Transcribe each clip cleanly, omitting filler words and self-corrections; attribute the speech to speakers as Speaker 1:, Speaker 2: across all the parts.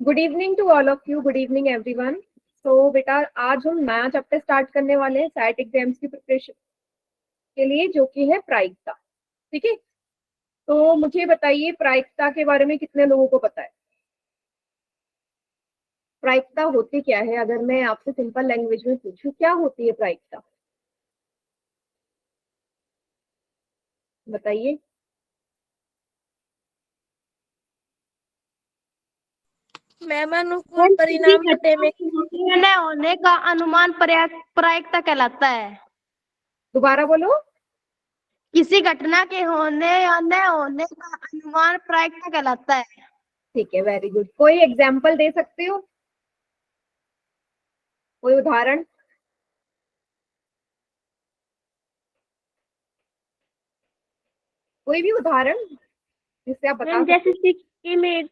Speaker 1: Good evening to all of you, good evening everyone. तो बेटा आज हम नया चैप्टर स्टार्ट करने वाले हैं सैट एग्जाम्स की प्रिपरेशन के लिए, जो कि है प्रायिकता। ठीक है, तो मुझे बताइए प्रायिकता के बारे में कितने लोगों को पता है? प्रायिकता होती क्या है? अगर मैं आपसे सिंपल लैंग्वेज में पूछूं क्या होती है प्रायिकता, बताइए।
Speaker 2: मैम अनुकूल परिणाम घटे में
Speaker 3: होने का अनुमान प्रायिकता कहलाता है।
Speaker 1: दोबारा बोलो।
Speaker 3: किसी घटना के होने या न होने का अनुमान प्रायिकता कहलाता है।
Speaker 1: ठीक है, वेरी गुड। कोई एग्जाम्पल दे सकते हो? कोई उदाहरण? कोई भी उदाहरण जिससे आप बता सकते
Speaker 2: जैसे सिक्के में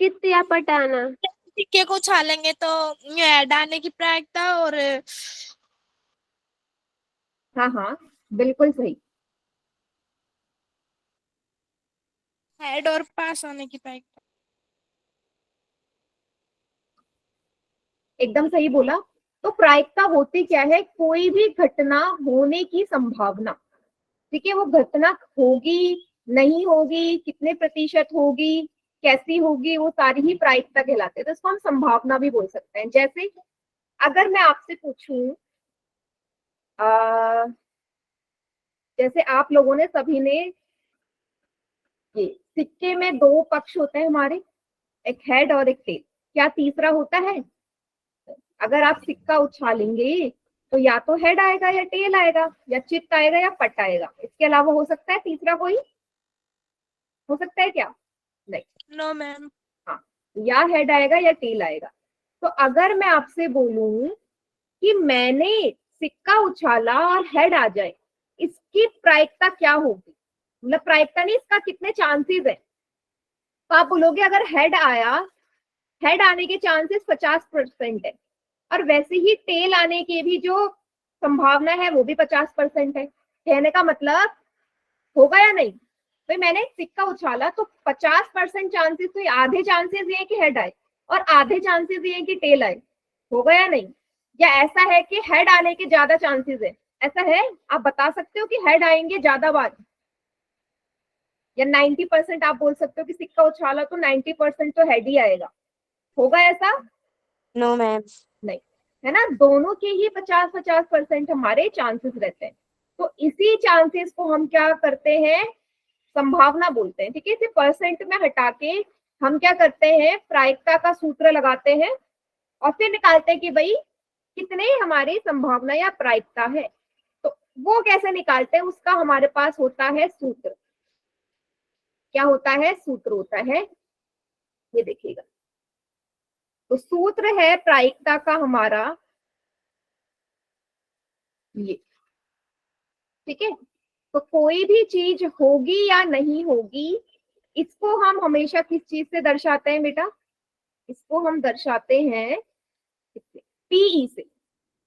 Speaker 2: चित्त या पटाना, सिक्के को उछालेंगे तो ऐड आने की प्रायिकता और
Speaker 1: हाँ हाँ, बिल्कुल सही।
Speaker 2: हेड और पास होने की प्रायिकता।
Speaker 1: एकदम सही बोला। तो प्रायिकता होती क्या है? कोई भी घटना होने की संभावना। ठीक है, वो घटना होगी नहीं होगी, कितने प्रतिशत होगी, कैसी होगी, वो सारी ही प्रायिकता कहलाते हैं। तो इसको हम संभावना भी बोल सकते हैं। जैसे अगर मैं आपसे पूछूं, जैसे आप लोगों ने सभी ने, ये सिक्के में दो पक्ष होते हैं हमारे, एक हेड और एक टेल। क्या तीसरा होता है? अगर आप सिक्का उछालेंगे तो या तो हेड आएगा या टेल आएगा, या चित्त आएगा या पट आएगा। इसके अलावा हो सकता है तीसरा कोई? हो सकता है क्या? नहीं।
Speaker 2: No ma'am.
Speaker 1: हाँ, या हेड आएगा या टेल आएगा। तो अगर मैं आपसे बोलूं कि मैंने सिक्का उछाला और हेड आ जाए, इसकी प्रायिकता क्या होगी? मतलब प्रायिकता नहीं, इसका कितने चांसेस है? तो आप बोलोगे अगर हेड आया, हेड आने के चांसेस 50% है, और वैसे ही टेल आने के भी जो संभावना है वो भी 50% है। कहने का मतलब होगा या नहीं? तो मैंने सिक्का उछाला तो 50% चांसेस, तो आधे चांसेस ये है कि हेड आए और आधे चांसेस ये है कि टेल आए। होगा या नहीं? या ऐसा है कि हेड आने के ज्यादा चांसेस है? ऐसा है? आप बता सकते हो कि हेड आएंगे ज्यादा बार, या 90% आप बोल सकते हो कि सिक्का उछाला तो 90% तो हेड ही आएगा? होगा ऐसा?
Speaker 3: No ma'am.
Speaker 1: नहीं, है ना। दोनों के ही 50-50% हमारे चांसेस रहते हैं। तो इसी चांसेस को हम क्या करते हैं? संभावना बोलते हैं। ठीक है, इसे परसेंट में हटा के हम क्या करते हैं? प्रायिकता का सूत्र लगाते हैं और फिर निकालते हैं कि भाई कितने हमारी संभावना या प्रायिकता है। तो वो कैसे निकालते हैं? उसका हमारे पास होता है सूत्र। क्या होता है? सूत्र होता है, ये देखिएगा। तो सूत्र है प्रायिकता का हमारा ये। ठीक है, तो कोई भी चीज होगी या नहीं होगी, इसको हम हमेशा किस चीज से दर्शाते हैं बेटा? इसको हम दर्शाते हैं पीई से।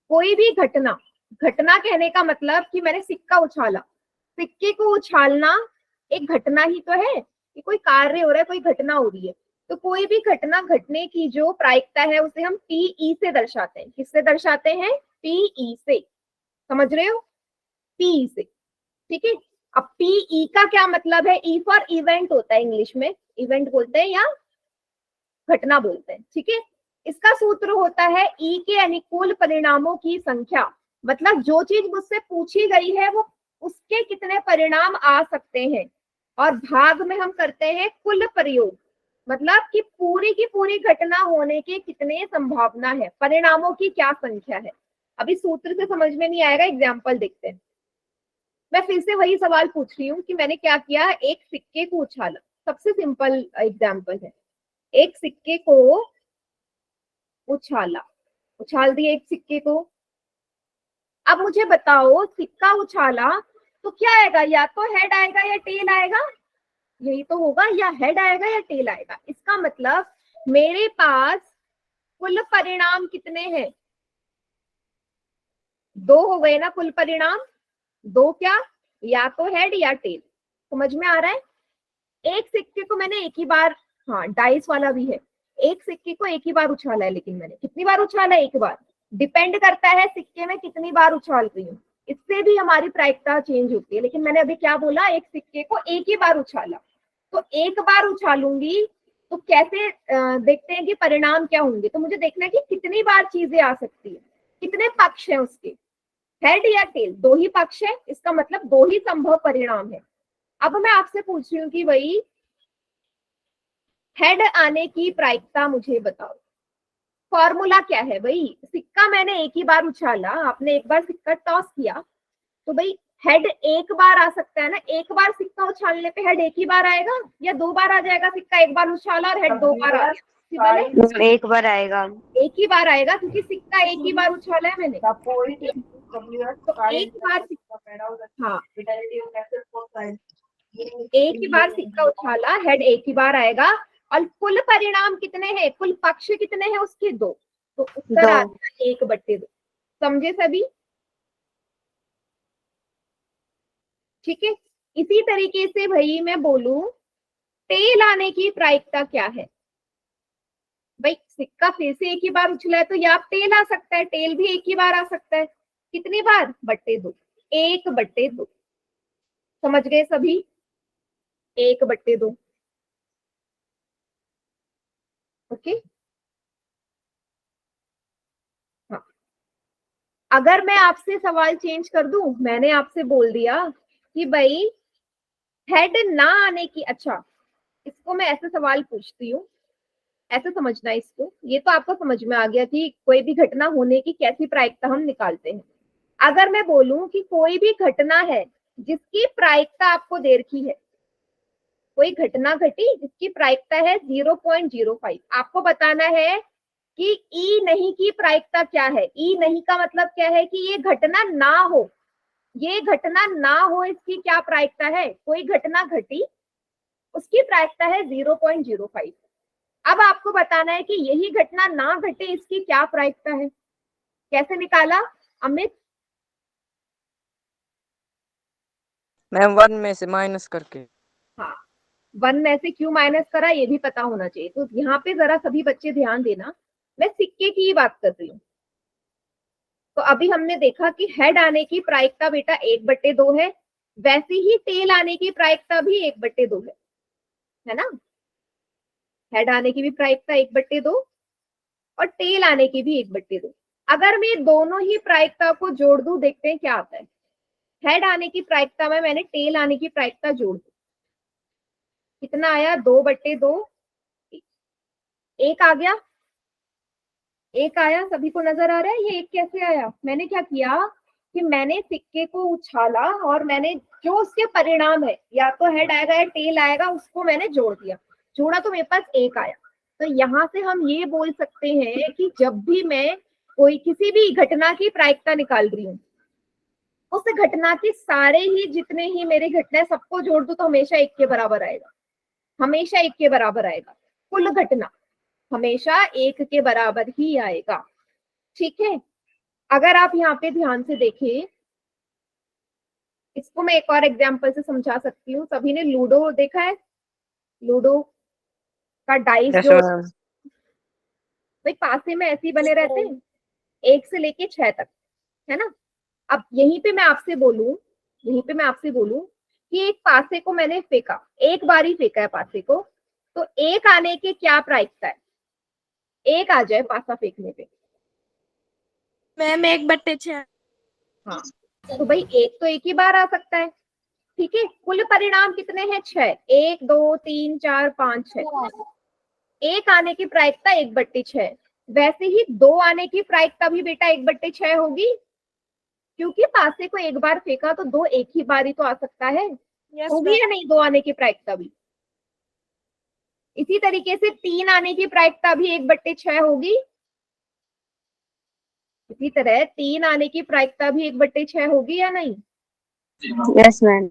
Speaker 1: कोई भी घटना, घटना कहने का मतलब कि मैंने सिक्का उछाला, सिक्के को उछालना एक घटना ही तो है, कि कोई कार्य हो रहा है, कोई घटना हो रही है। तो कोई भी घटना घटने की जो प्रायिकता है उसे हम पीई से दर्शाते हैं। किससे दर्शाते हैं? पीई से। समझ रहे हो? पीई से। ठीक है, अब पीई का क्या मतलब है? ई फॉर इवेंट होता है इंग्लिश में, इवेंट बोलते हैं या घटना बोलते हैं। ठीक है, इसका सूत्र होता है ई के अनुकूल परिणामों की संख्या। मतलब जो चीज मुझसे पूछी गई है वो, उसके कितने परिणाम आ सकते हैं, और भाग में हम करते हैं कुल प्रयोग। मतलब कि पूरी की पूरी घटना होने के कितने संभावना है, परिणामों की क्या संख्या है। अभी सूत्र से समझ में नहीं आएगा, एग्जाम्पल देखते हैं। मैं फिर से वही सवाल पूछ रही हूँ कि मैंने क्या किया, एक सिक्के को उछाला। सबसे सिंपल एग्जाम्पल है, एक सिक्के को उछाला, उछाल दिए एक सिक्के को। अब मुझे बताओ सिक्का उछाला तो क्या आएगा? या तो हेड आएगा या टेल आएगा? यही तो होगा, या हेड आएगा या टेल आएगा। इसका मतलब मेरे पास कुल परिणाम कितने हैं? दो हो गए ना कुल परिणाम। दो क्या? या तो हेड या टेल। समझ में आ रहा है? एक सिक्के को मैंने एक ही बार, हाँ डाइस वाला भी है, एक सिक्के को एक ही बार उछाला है, लेकिन मैंने कितनी बार उछाला है? एक बार। डिपेंड करता है सिक्के में कितनी बार उछाल रही हूँ, इससे भी हमारी प्रायिकता चेंज होती है। लेकिन मैंने अभी क्या बोला, एक सिक्के को एक ही बार उछाला, तो एक बार उछालूंगी तो कैसे देखते हैं कि परिणाम क्या होंगे। तो मुझे देखना है कि कितनी बार चीजें आ सकती है, कितने पक्ष हैं उसके, हेड या टेल, दो ही पक्ष है, इसका मतलब दो ही संभव परिणाम है। अब मैं आपसे पूछ रही हूँ कि भाई हेड आने की प्रायिकता मुझे बताओ। फॉर्मूला क्या है भाई? सिक्का मैंने एक ही बार उछाला, आपने एक बार सिक्का टॉस किया, तो भाई हेड एक बार आ सकता है ना। एक बार सिक्का उछालने पे हेड एक ही बार आएगा या दो बार आ जाएगा? सिक्का एक बार उछाला और हेड दो बार आ गया,
Speaker 3: एक बार आएगा।
Speaker 1: एक ही बार आएगा क्योंकि सिक्का एक ही बार उछाला है मैंने। तो एक बार हाँ, एक ही बार सिक्का उछाला, हेड एक ही बार आएगा। और कुल परिणाम कितने हैं, कुल पक्ष कितने हैं उसके? दो। तो उत्तर आता है 1/2। समझे सभी? ठीक है। इसी तरीके से भाई मैं बोलूं टेल आने की प्रायिकता क्या है? भाई सिक्का फिर से एक ही बार उछला है तो या टेल आ सकता है, टेल भी एक ही बार आ सकता है। कितनी बार? 2/2, 1/2। समझ गए सभी? 1/2। ओके। हाँ, अगर मैं आपसे सवाल चेंज कर दूं, मैंने आपसे बोल दिया कि भाई हेड ना आने की, अच्छा इसको मैं ऐसे सवाल पूछती हूँ, ऐसे समझना इसको, ये तो आपको समझ में आ गया कि कोई भी घटना होने की कैसी प्रायिकता हम निकालते हैं। अगर मैं बोलूं कि कोई भी घटना है जिसकी प्रायिकता आपको दे रखी है, कोई घटना घटी जिसकी प्रायिकता है 0.05, आपको बताना है कि ई नहीं की प्रायिकता क्या है। ई नहीं का मतलब क्या है कि ये घटना ना हो, ये घटना ना हो, इसकी क्या प्रायिकता है? कोई घटना घटी, उसकी प्रायिकता है 0.05। अब आपको बताना है कि यही घटना ना घटे, इसकी क्या प्रायिकता है। कैसे निकाला अमित?
Speaker 4: मैम 1 में से माइनस करके।
Speaker 1: हाँ, 1 में से क्यों माइनस करा ये भी पता होना चाहिए। तो यहाँ पे जरा सभी बच्चे ध्यान देना, मैं सिक्के की ही बात कर रही हूँ। तो अभी हमने देखा कि हेड आने की प्रायिकता बेटा 1/2 है, वैसे ही टेल आने की प्रायिकता भी 1/2 है ना। हेड आने की भी प्रायिकता 1/2 और टेल आने की भी 1/2। अगर मैं दोनों ही प्रायिकता को जोड़ दूं, देखते हैं क्या आता है। हेड आने की प्रायिकता में मैंने टेल आने की प्रायिकता जोड़ दी, कितना आया? 2/2। एक आ गया, एक आया, सभी को नजर आ रहा है ये एक कैसे आया? मैंने क्या किया कि मैंने सिक्के को उछाला और मैंने जो उसके परिणाम है, या तो हेड आएगा या टेल आएगा, उसको मैंने जोड़ दिया, जोड़ा तो मेरे पास एक आया। तो यहाँ से हम ये बोल सकते हैं कि जब भी मैं कोई किसी भी घटना की प्रायिकता निकाल रही हूँ, उस घटना के सारे ही जितने ही मेरे घटना है सबको जोड़ दो तो हमेशा एक के बराबर आएगा, हमेशा एक के बराबर आएगा। कुल घटना हमेशा एक के बराबर ही आएगा। ठीक है। अगर आप यहाँ पे ध्यान से देखें, इसको मैं एक और एग्जांपल से समझा सकती हूँ। सभी ने लूडो देखा है? लूडो का डाइस
Speaker 4: यस
Speaker 1: जो
Speaker 4: मैम।
Speaker 1: भाई पासे में ऐसे ही बने रहते हैं 1 से लेके 6 तक, है ना। अब यहीं पे मैं आपसे बोलूं, यहीं पे मैं आपसे बोलूं कि एक पासे को मैंने फेंका, एक बार ही फेंका है पासे को, तो एक आने की क्या प्रायिकता है? एक आ जाए पासा फेंकने पे।
Speaker 2: मैम 1/6।
Speaker 1: हाँ, तो भाई एक तो एक ही बार आ सकता है। ठीक है। कुल परिणाम कितने हैं? 6। 1 2 3 4 5 6। एक आने की प्रायिकता 1/6। वैसे ही दो आने की प्रायिकता भी बेटा 1/6 होगी, क्योंकि पासे को एक बार फेंका तो दो एक ही बार ही तो आ सकता है।
Speaker 2: यस
Speaker 1: होगी या नहीं दो आने की प्रायिकता भी? इसी तरीके से 3 आने की प्रायिकता भी 1/6 होगी। इसी तरह 3 आने की प्रायिकता भी 1/6 होगी या नहीं?
Speaker 3: Yes ma'am.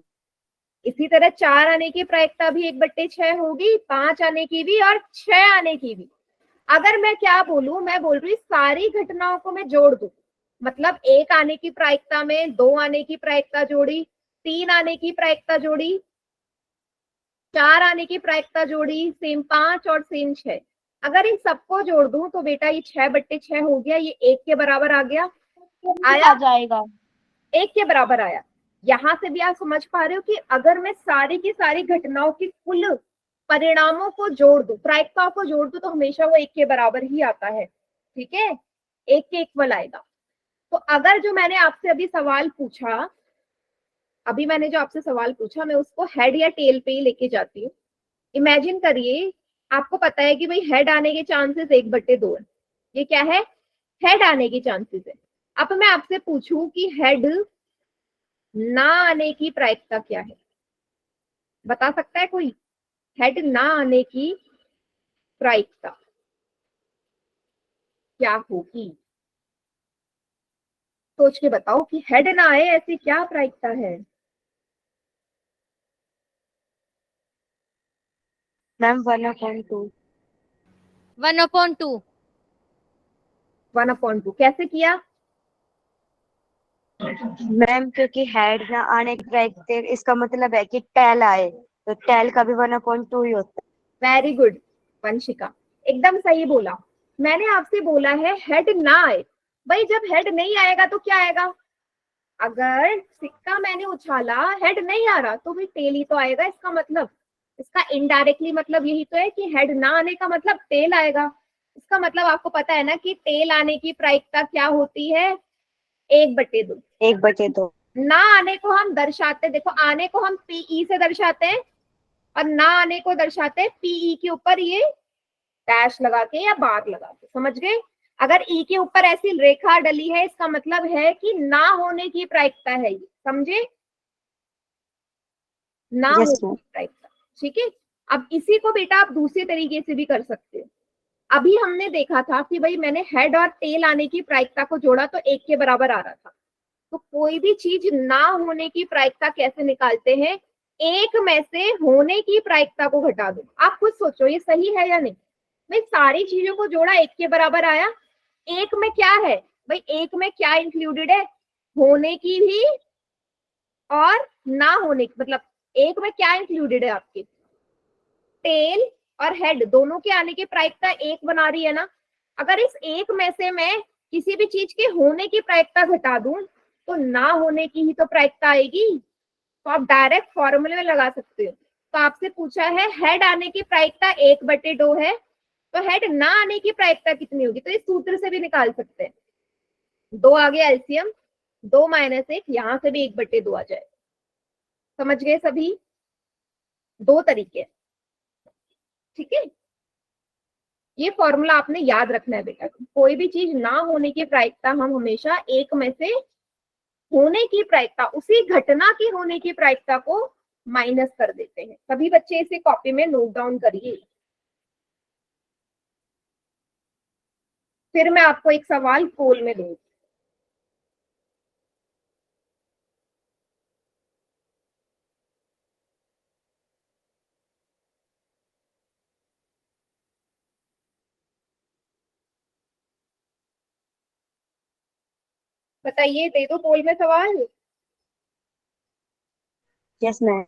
Speaker 1: इसी तरह 4 आने की प्रायिकता भी 1/6 होगी, 5 आने की भी और 6 आने की भी। अगर मैं क्या बोलूं, मैं बोल रही सारी घटनाओं को मैं जोड़ दूं, मतलब 1 आने की प्रायिकता में 2 आने की प्रायिकता जोड़ी, 3 आने की प्रायिकता जोड़ी, 4 आने की प्रायिकता जोड़ी, सेम 5 और सेम 6। अगर इन सबको जोड़ दूं तो बेटा ये 6/6 हो गया, ये 1 के बराबर आ गया,
Speaker 3: आ जाएगा।
Speaker 1: 1 के बराबर आया। यहां से भी आप समझ पा रहे हो कि अगर मैं सारी की सारी घटनाओं की कुल परिणामों को जोड़ दूं, प्रायिकताओं को जोड़ दूं, तो हमेशा वो 1 के बराबर ही आता है। ठीक है, 1 के इक्वल आएगा। तो अगर जो मैंने आपसे अभी सवाल पूछा, अभी मैंने जो आपसे सवाल पूछा, मैं उसको हेड या टेल पे ही लेके जाती हूँ। इमेजिन करिए, आपको पता है कि भाई हेड आने के चांसेस 1/2 है। ये क्या है? हेड आने की चांसेस है। अब मैं आपसे पूछूं कि हेड ना आने की प्रायिकता क्या है? बता सकता है कोई? हेड ना आने की प्रायिकता क्या होगी? सोच के बताओ कि हेड ना आए ऐसी क्या प्रायिकता है?
Speaker 3: मैम 1/2।
Speaker 2: 1/2।
Speaker 1: 1/2 कैसे किया?
Speaker 3: मैम क्योंकि हेड ना आने की प्रायिकता, इसका मतलब है कि टेल आए, तो टेल का भी 1/2 ही होता
Speaker 1: वेरी गुड वंशिका, एकदम सही बोला। मैंने आपसे बोला है हेड ना आए। भाई जब हेड नहीं आएगा तो क्या आएगा? अगर सिक्का मैंने उछाला, हेड नहीं आ रहा, तो भी टेल ही तो आएगा। इसका मतलब, इसका इनडायरेक्टली मतलब यही तो है कि हेड ना आने का मतलब टेल आएगा। इसका मतलब आपको पता है ना कि टेल आने की प्रायिकता क्या होती है? 1/2।
Speaker 3: है। 1/2।
Speaker 1: ना आने को हम दर्शाते, देखो आने को हम पीई से दर्शाते हैं, और ना आने को दर्शाते हैं पीई के ऊपर ये डैश लगा के या बार लगा के। समझ गए? अगर ई के ऊपर ऐसी रेखा डली है, इसका मतलब है कि ना होने की प्रायिकता है ये। समझे? ना
Speaker 3: यस
Speaker 1: होने
Speaker 3: मैम।
Speaker 1: की प्रायिकता। ठीक है, अब इसी को बेटा आप दूसरे तरीके से भी कर सकते हो। अभी हमने देखा था कि भाई मैंने हेड और टेल आने की प्रायिकता को जोड़ा तो 1 के बराबर आ रहा था। तो कोई भी चीज ना होने की प्रायिकता कैसे निकालते हैं? एक में से होने की प्रायिकता को घटा दो। आप खुद सोचो ये सही है या नहीं? भाई सारी चीजों को जोड़ा, 1 के बराबर आया। एक में क्या है? भाई एक में क्या इंक्लूडेड है? होने की भी और ना होने की। मतलब एक में क्या इंक्लूडेड है आपके? टेल और हेड दोनों के आने की प्रायिकता 1 बना रही है ना। अगर इस एक में से मैं किसी भी चीज के होने की प्रायिकता घटा दूं, तो ना होने की ही तो प्रायिकता आएगी। तो आप डायरेक्ट फॉर्मूले में लगा सकते हो। तो आपसे पूछा है हेड आने की प्रायिकता 1/2 है, तो हेड ना आने की प्रायिकता कितनी होगी? तो इस सूत्र से भी निकाल सकते हैं। 2 आ गया एलसीएम, 2 - 1, यहां से भी 1/2 आ जाए। समझ गए सभी? दो तरीके। ठीक है, ये फॉर्मूला आपने याद रखना है बेटा। कोई भी चीज ना होने की प्रायिकता हम हमेशा एक में से होने की प्रायिकता, उसी घटना की होने की प्रायिकता को माइनस कर देते हैं। सभी बच्चे इसे कॉपी में नोट डाउन करिए। फिर मैं आपको एक सवाल पोल में दूंगी। बताइए, दे दो पोल में सवाल।
Speaker 3: Yes ma'am.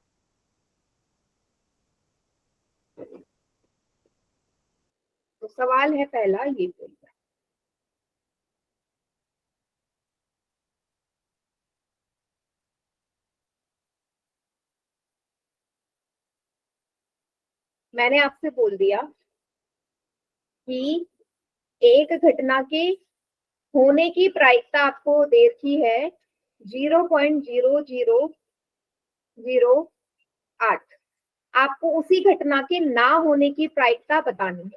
Speaker 1: तो सवाल है पहला ये पोल का। मैंने आपसे बोल दिया कि एक घटना के होने की प्रायिकता आपको दे रखी है 0.0008। आपको उसी घटना के ना होने की प्रायिकता बतानी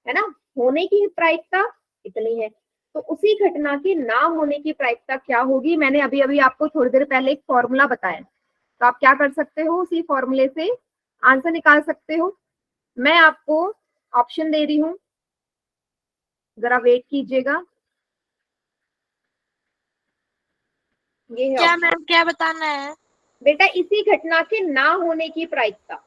Speaker 1: है ना? होने की प्रायिकता इतनी है, तो उसी घटना की ना होने की प्रायिकता क्या होगी? मैंने अभी अभी आपको थोड़ी देर पहले एक फॉर्मूला बताया, तो आप क्या कर सकते हो? उसी फॉर्मूले से आंसर निकाल सकते हो। मैं आपको ऑप्शन दे रही हूँ, जरा वेट कीजिएगा। ये है
Speaker 2: क्या
Speaker 1: ऑप्शन।
Speaker 2: मैम, क्या बताना है?
Speaker 1: बेटा इसी घटना के ना होने की प्रायिकता।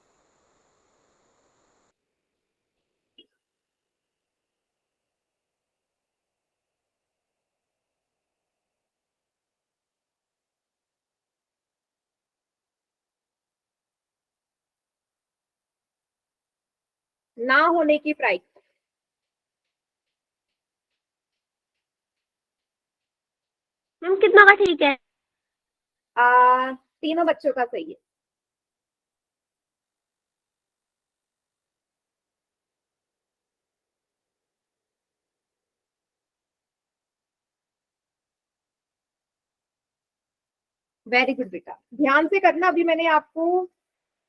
Speaker 1: ना होने की प्रायिकता
Speaker 2: मैम कितना का ठीक है?
Speaker 1: तीनों बच्चों का सही है। वेरी गुड बेटा, ध्यान से करना, अभी मैंने आपको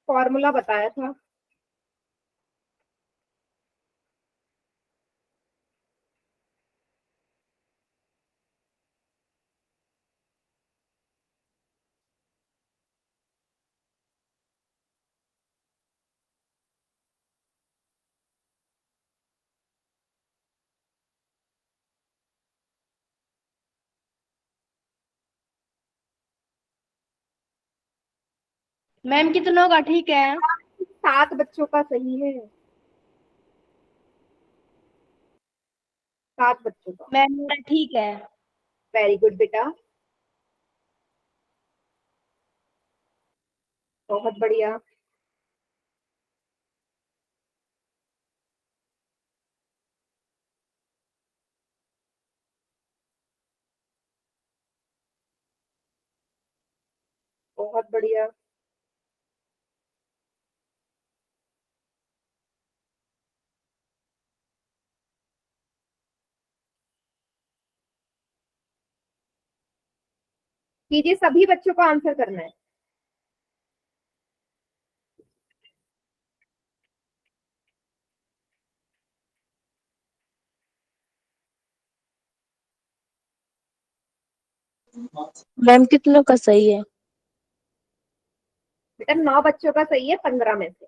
Speaker 1: फॉर्मूला बताया था।
Speaker 2: मैम कितनों का ठीक है?
Speaker 1: 7 बच्चों का सही है, 7 बच्चों का।
Speaker 2: मैम मेरा ठीक है।
Speaker 1: वेरी गुड बेटा, बहुत बढ़िया। बहुत बढ़िया। कीजिए, सभी बच्चों को आंसर करना है।
Speaker 5: मैम कितनों का सही है?
Speaker 1: बेटा 9 बच्चों का सही है 15 में से।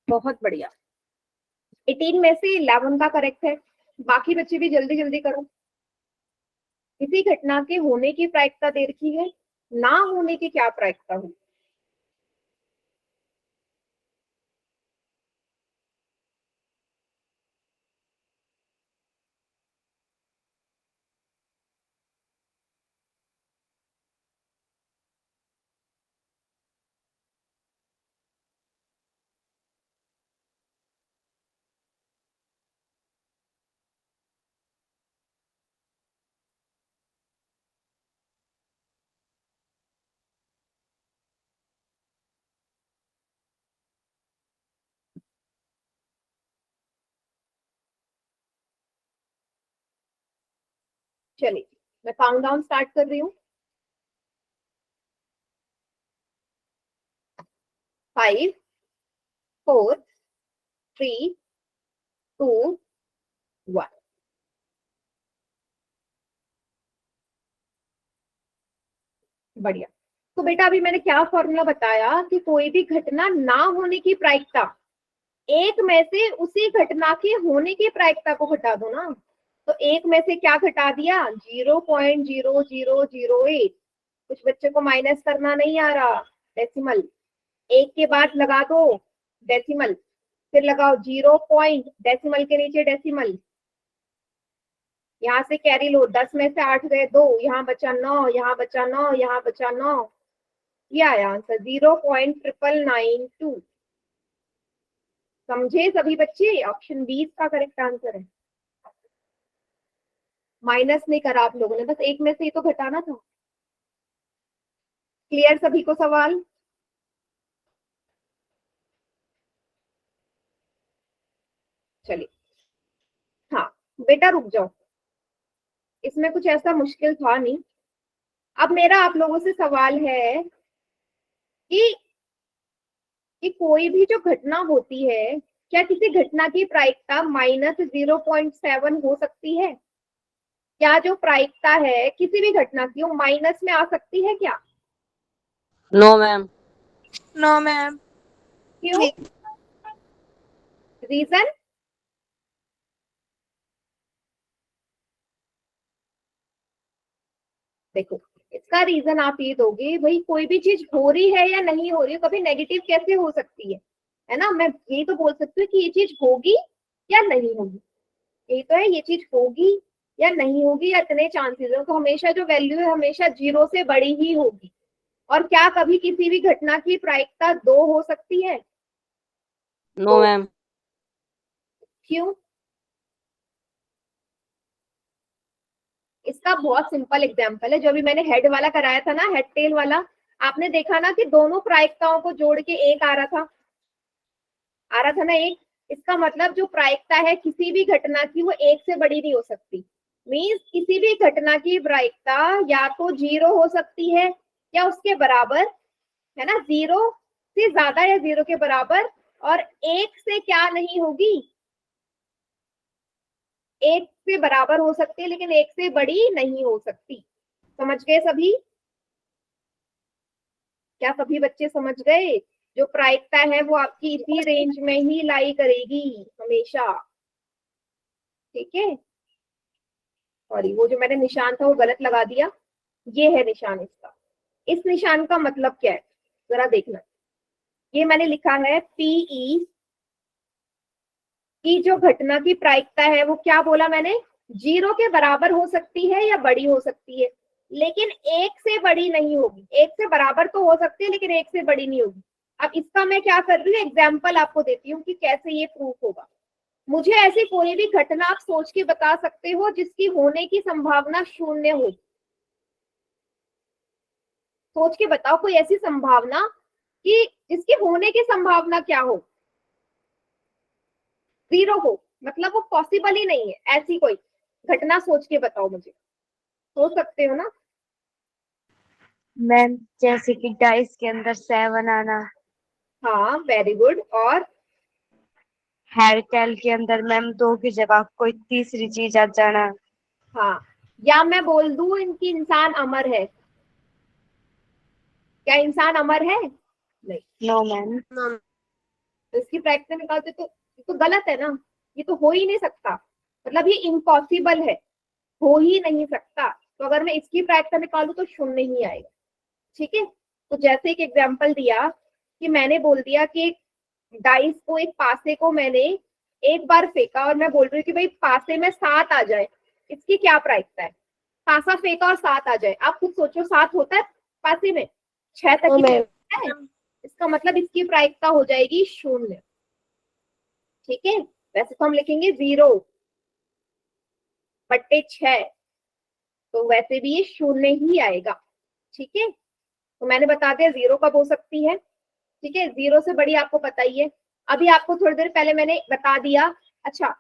Speaker 1: बहुत बढ़िया, 18 में से 11 का करेक्ट है। बाकी बच्चे भी जल्दी जल्दी करो। किसी घटना के होने की प्रायिकता दे रखी है, ना होने की क्या प्रायिकता होगी? चलिए, मैं काउंट डाउन स्टार्ट कर रही हूँ। 5, 4, 3, 2, 1। बढ़िया। तो बेटा अभी मैंने क्या फॉर्मूला बताया कि कोई भी घटना ना होने की प्रायिकता, एक में से उसी घटना के होने की प्रायिकता को घटा दो ना। तो एक में से क्या घटा दिया? 0.0008। कुछ बच्चों को माइनस करना नहीं आ रहा, डेसिमल। एक के बाद लगा दो डेसिमल, फिर लगाओ 0 पॉइंट, डेसिमल के नीचे डेसिमल। यहाँ से कैरी लो, 10 में से 8 गए 2, यहाँ बचा 9, यहाँ बचा 9, यहाँ बचा 9। ये आया आंसर 0.992। समझे सभी बच्चे? ऑप्शन 20 का करेक्ट आंसर है। माइनस नहीं करा आप लोगों ने, बस एक में से ही तो घटाना था। क्लियर सभी को सवाल? चलिए, हाँ बेटा रुक जाओ, इसमें कुछ ऐसा मुश्किल था नहीं। अब मेरा आप लोगों से सवाल है कि कोई भी जो घटना होती है, क्या किसी घटना की प्रायिकता -0.7 हो सकती है? क्या जो प्रायिकता है किसी भी घटना की, वो माइनस में आ सकती है क्या?
Speaker 4: No ma'am.
Speaker 2: No ma'am.
Speaker 1: क्यों? रीजन? देखो इसका रीजन आप ये दोगे, भाई कोई भी चीज हो रही है या नहीं हो रही है, कभी नेगेटिव कैसे हो सकती है ना। मैं ये तो बोल सकती हूँ कि ये चीज होगी या नहीं होगी, ये तो है, ये चीज होगी या नहीं होगी, या इतने चांसेस है, तो हमेशा जो वैल्यू है हमेशा 0 से बड़ी ही होगी। और क्या कभी किसी भी घटना की प्रायिकता 2 हो सकती है?
Speaker 4: No ma'am.
Speaker 1: क्यों? इसका बहुत सिंपल एग्जांपल है, जो अभी मैंने हेड वाला कराया था ना, हेड टेल वाला, आपने देखा ना कि दोनों प्रायिकताओं को जोड़ के एक आ रहा था ना एक। इसका मतलब जो प्रायिकता है किसी भी घटना की, वो एक से बड़ी नहीं हो सकती। मीन्स किसी भी घटना की प्रायिकता या तो 0 हो सकती है या उसके बराबर, है ना, 0 से ज्यादा या 0 के बराबर, और एक से क्या नहीं होगी, एक से बराबर हो सकती है लेकिन एक से बड़ी नहीं हो सकती। समझ गए सभी? क्या सभी बच्चे समझ गए? जो प्रायिकता है वो आपकी इसी रेंज में ही लाई करेगी हमेशा, ठीक है। सॉरी, वो जो मैंने निशान था वो गलत लगा दिया, ये है निशान इसका। इस निशान का मतलब क्या है जरा देखना, ये मैंने लिखा है पीई की जो घटना की प्रायिकता है वो क्या बोला मैंने, 0 के बराबर हो सकती है या बड़ी हो सकती है, लेकिन एक से बड़ी नहीं होगी। एक से बराबर तो हो सकती है लेकिन एक से बड़ी नहीं होगी। अब इसका मैं क्या कर रही हूँ, एग्जाम्पल आपको देती हूँ कि कैसे ये प्रूफ होगा। मुझे ऐसी कोई भी घटना आप सोच के बता सकते हो जिसकी होने की संभावना 0 हो। सोच के बताओ कोई ऐसी संभावना कि जिसकी होने की संभावना क्या हो, 0 हो, मतलब वो पॉसिबल ही नहीं है। ऐसी कोई घटना सोच के बताओ मुझे, सोच सकते हो ना?
Speaker 3: मैम जैसे कि डाइस के अंदर 7 आना,
Speaker 1: हाँ वेरी गुड। और
Speaker 3: हेयर टेल के अंदर मैम 2 की जगह कोई तीसरी चीज आ जाना।
Speaker 1: हाँ, या मैं बोल दूं इनकी इंसान अमर है, क्या इंसान अमर है? नहीं।
Speaker 3: No ma'am.
Speaker 1: तो इसकी प्रैक्टिस निकालते तो ये तो गलत है ना, ये तो हो ही नहीं सकता, मतलब ये इम्पॉसिबल है, हो ही नहीं सकता। तो अगर मैं इसकी प्रैक्टिस निकालू तो 0 ही आएगा, ठीक है। तो जैसे एक एग्जाम्पल दिया कि मैंने बोल दिया कि डाइस को, एक पासे को मैंने एक बार फेंका और मैं बोल रही हूँ कि भाई पासे में 7 आ जाए, इसकी क्या प्रायिकता है? पासा फेंका और 7 आ जाए, आप खुद सोचो 7 होता है पासे में? 6 तक ही है, इसका मतलब इसकी प्रायिकता हो जाएगी 0, ठीक है। वैसे तो हम लिखेंगे 0/6, तो वैसे भी ये 0 ही आएगा, ठीक है। तो मैंने बता दिया 0 कब हो सकती है, ठीक है, 0 से बड़ी आपको पता ही है। अभी आपको थोड़ी देर पहले मैंने बता दिया, अच्छा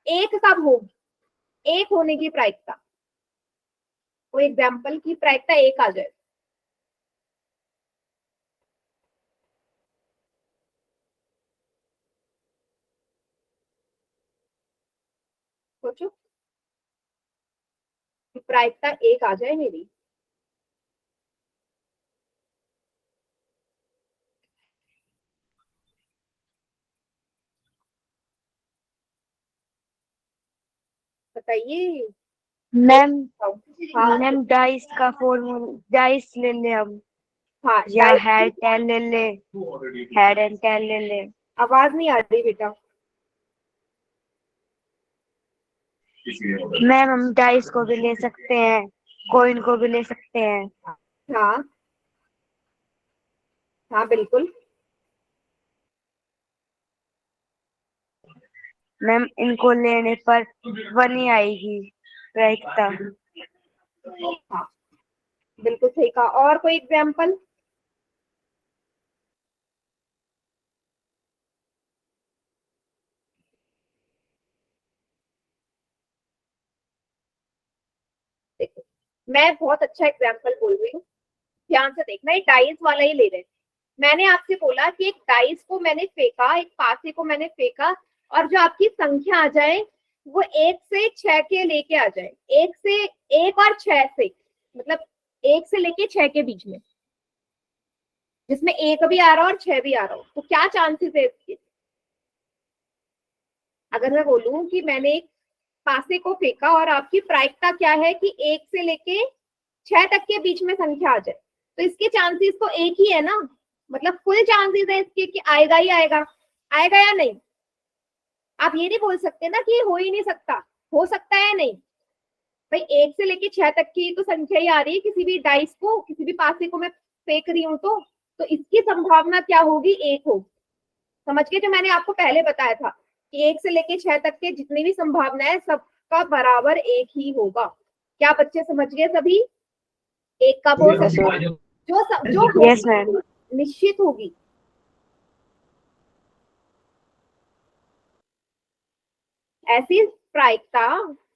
Speaker 1: एक कब होगी, एक होने की प्रायिकता, कोई एग्जाम्पल की प्रायिकता एक आ जाए, सोचो कि प्रायिकता एक आ जाए मेरी। बताइए।
Speaker 3: मैम
Speaker 1: हाँ
Speaker 3: मैम डाइस का फॉर्मूला, डाइस ले ले हम,
Speaker 1: हाँ,
Speaker 3: या
Speaker 1: डाइस
Speaker 3: हेयर
Speaker 1: की
Speaker 3: टेल ले ले, हेड एंड टेल ले ले।
Speaker 1: आवाज नहीं आ रही बेटा।
Speaker 3: मैम हम डाइस को भी ले सकते हैं, कॉइन को भी ले सकते हैं।
Speaker 1: हाँ हाँ बिल्कुल।
Speaker 3: मैम इनको लेने पर 1 ही आएगी प्रायिकता।
Speaker 1: हाँ बिल्कुल सही कहा। और कोई एग्जाम्पल? देखो मैं बहुत अच्छा एग्जाम्पल बोल रही हूँ, ध्यान से देखना, ये डाइस वाला ही ले रहे हैं। मैंने आपसे बोला कि एक डाइस को मैंने फेंका, एक पासे को मैंने फेंका, और जो आपकी संख्या आ जाए वो 1 से 6 के लेके आ जाए, 1 से 1 और 6 से, मतलब 1 से लेके 6 के बीच में, जिसमें 1 भी आ रहा हो और 6 भी आ रहा हो, तो क्या चांसेस है इसके? अगर मैं बोलूं कि मैंने एक पासे को फेंका और आपकी प्रायिकता क्या है कि 1 से लेके 6 तक के बीच में संख्या आ जाए, तो इसके चांसेस तो एक ही है ना, मतलब फुल चांसेस है इसके कि आएगा ही आएगा, आएगा या नहीं। आप ये नहीं बोल सकते ना कि हो ही नहीं सकता, हो सकता है या नहीं। भाई 1 से लेके 6 तक की तो संख्या ही आ रही है, किसी भी डाइस को, किसी भी पासे को मैं फेंक रही हूँ तो इसकी संभावना क्या होगी, 1 होगी। समझ के, जो मैंने आपको पहले बताया था कि 1 से लेके 6 तक के जितनी भी संभावना है सबका बराबर 1 ही होगा। क्या बच्चे समझ गए सभी? 1 कब हो सकता है? जो
Speaker 3: यस मैम।
Speaker 1: निश्चित होगी। ऐसी प्रायिकता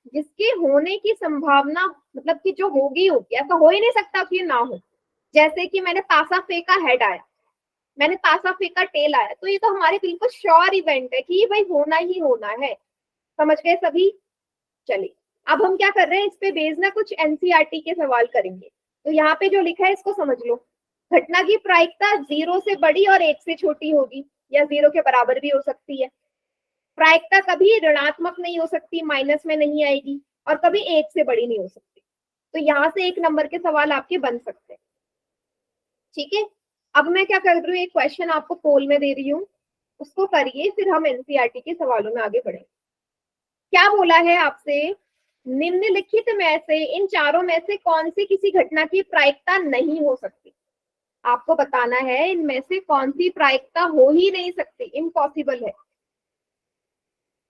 Speaker 1: जिसके होने की संभावना, मतलब कि जो होगी होगी, ऐसा हो ही नहीं सकता कि ना हो। जैसे कि मैंने पासा फेंका, हेड आया, मैंने पासा फेंका, टेल आया, तो ये तो हमारे बिल्कुल श्योर इवेंट है कि भाई होना ही होना है। समझ गए सभी? चलिए अब हम क्या कर रहे हैं, इस पे बेस्ड ना कुछ एनसीईआरटी के सवाल करेंगे। तो यहाँ पे जो लिखा है इसको समझ लो। घटना की प्रायिकता 0 से बड़ी और 1 से छोटी होगी, या 0 के बराबर भी हो सकती है। प्रायिकता कभी ऋणात्मक नहीं हो सकती, माइनस में नहीं आएगी, और कभी 1 से बड़ी नहीं हो सकती। तो यहाँ से 1 नंबर के सवाल आपके बन सकते हैं। ठीक है, अब मैं क्या कर रही हूँ, एक क्वेश्चन आपको पोल में दे रही हूँ, उसको करिए, फिर हम एनसीईआरटी के सवालों में आगे बढ़ेंगे। क्या बोला है आपसे, निम्नलिखित में से इन चारों में से कौन सी किसी घटना की प्रायिकता नहीं हो सकती। आपको बताना है इनमें से कौन सी प्रायिकता हो ही नहीं सकती, इम्पॉसिबल है।